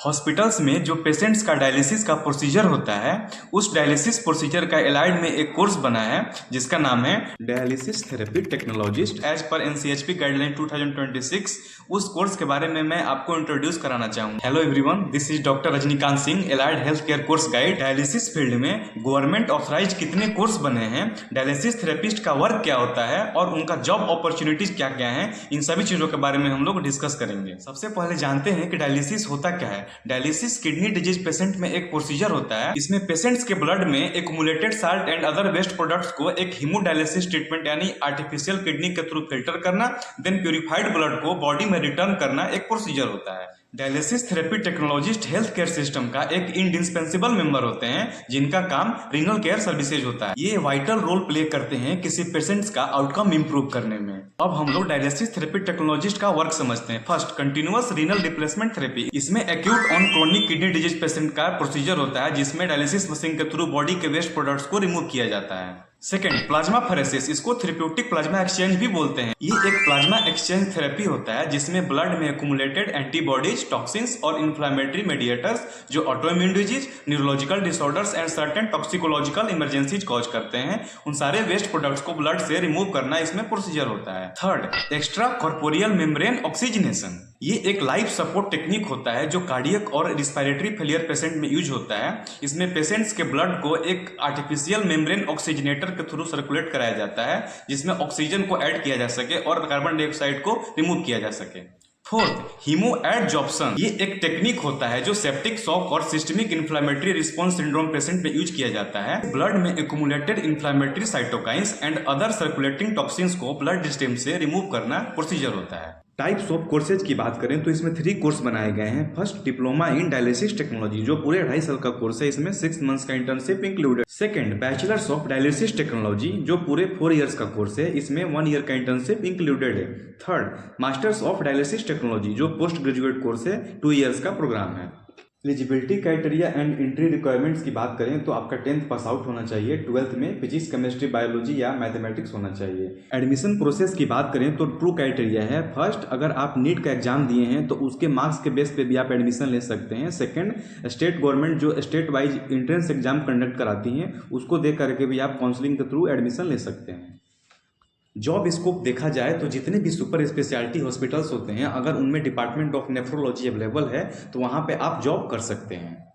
Hospitals में जो patients का डायलिसिस का प्रोसीजर होता है, उस डायलिसिस प्रोसीजर का एलाइड में एक कोर्स बना है जिसका नाम है dialysis therapy technologist as per एनसीएचपी guideline 2026। उस कोर्स के बारे में मैं आपको इंट्रोड्यूस कराना चाहूंगा। Hello everyone, this is doctor Rajinikanth Singh, allied health care course guide. Dialysis field में गवर्नमेंट ऑथराइज कितने कोर्स बने हैं, डायलिसिस थेरेपिस्ट का वर्क क्या होता है और उनका जॉब अपॉर्चुनिटीज क्या क्या है, इन सभी चीजों के बारे में हम लोग डिस्कस करेंगे। सबसे पहले जानते हैं कि डायलिसिस होता क्या है। डायलिसिस किडनी डिजीज पेशेंट में एक प्रोसीजर होता है। इसमें पेशेंट्स के ब्लड में accumulated salt and other waste products को एक हीमोडायलिसिस ट्रीटमेंट यानी आर्टिफिशियल किडनी के थ्रू फिल्टर करना, देन प्यूरिफाइड ब्लड को बॉडी में रिटर्न करना एक प्रोसीजर होता है। Dialysis therapy technologist health care system का एक इंडिस्पेंसिबल मेंबर होते हैं जिनका काम रीनल केयर सर्विसेज होता है। ये वाइटल रोल प्ले करते हैं किसी पेशेंट्स का आउटकम इंप्रूव करने में। अब हम लोग डायलिसिस थेरेपी टेक्नोलॉजिस्ट का वर्क समझते हैं। First, continuous renal replacement therapy. इसमें acute on chronic kidney disease patient का प्रोसीजर होता है जिसमें डायलिसिस मशीन के थ्रू बॉडी के वेस्ट प्रोडक्ट्स को रिमूव किया जाता है। Second, plasmapheresis. इसको थेरेप्यूटिक प्लाज्मा एक्सचेंज भी बोलते हैं। ये एक प्लाज्मा एक्सचेंज थेरेपी होता है जिसमें ब्लड में एक्यूमुलेटेड एंटीबॉडीज, टॉक्सिन्स और इन्फ्लामेटरी मेडिएटर्स जो autoimmune disease, neurological disorders and certain toxicological emergencies cause करते हैं, उन सारे वेस्ट प्रोडक्ट्स को ब्लड से रिमूव करना इसमें प्रोसीजर होता है। Third, extra corporeal membrane oxygenation. ये एक लाइफ सपोर्ट टेक्निक होता है जो कार्डियक और रिस्पिरेटरी फेलियर पेशेंट में यूज होता है। इसमें पेशेंट्स के ब्लड को एक आर्टिफिशियल मेम्ब्रेन ऑक्सीजनेटर के थ्रू सर्कुलेट कराया जाता है जिसमें ऑक्सीजन को ऐड किया जा सके और कार्बन डाइऑक्साइड को रिमूव किया जा सके। Fourth, haemoadsorption. ये एक टेक्निक होता है जो सेप्टिक शॉक और systemic inflammatory response syndrome patient में यूज किया जाता है। ब्लड में accumulated inflammatory cytokines and other circulating toxins को ब्लड स्ट्रीम से रिमूव करना प्रोसीजर होता है। टाइप्स ऑफ कोर्सेज की बात करें तो इसमें 3 कोर्स बनाए गए हैं। First, diploma in dialysis technology जो पूरे 2.5 साल का कोर्स है, इसमें 6 मंथ्स का internship included. Second, bachelors of dialysis technology जो पूरे 4 इयर्स का कोर्स है, इसमें 1 ईयर का इंटर्नशिप इंक्लूडेड है। Third, masters of dialysis technology जो पोस्ट ग्रेजुएट कोर्स है, 2 इयर्स का प्रोग्राम है। Eligibility criteria and entry requirements की बात करें तो आपका 10th पास आउट होना चाहिए, 12th में फिजिक्स, केमिस्ट्री, बायोलॉजी या मैथमेटिक्स होना चाहिए। एडमिशन प्रोसेस की बात करें तो ट्रू क्राइटेरिया है। फर्स्ट, अगर आप नीट का एग्जाम दिए हैं तो उसके मार्क्स के बेस पे भी आप एडमिशन ले सकते हैं। सेकंड, स्टेट गवर्नमेंट जो state wise entrance exam conduct कराती हैं उसको देख करके भी आप काउंसलिंग के थ्रू एडमिशन ले सकते हैं। जॉब स्कोप देखा जाए तो जितने भी सुपर स्पेशलिटी हॉस्पिटल्स होते हैं, अगर उनमें डिपार्टमेंट ऑफ नेफ्रोलॉजी अवेलेबल है तो वहाँ पे आप जॉब कर सकते हैं।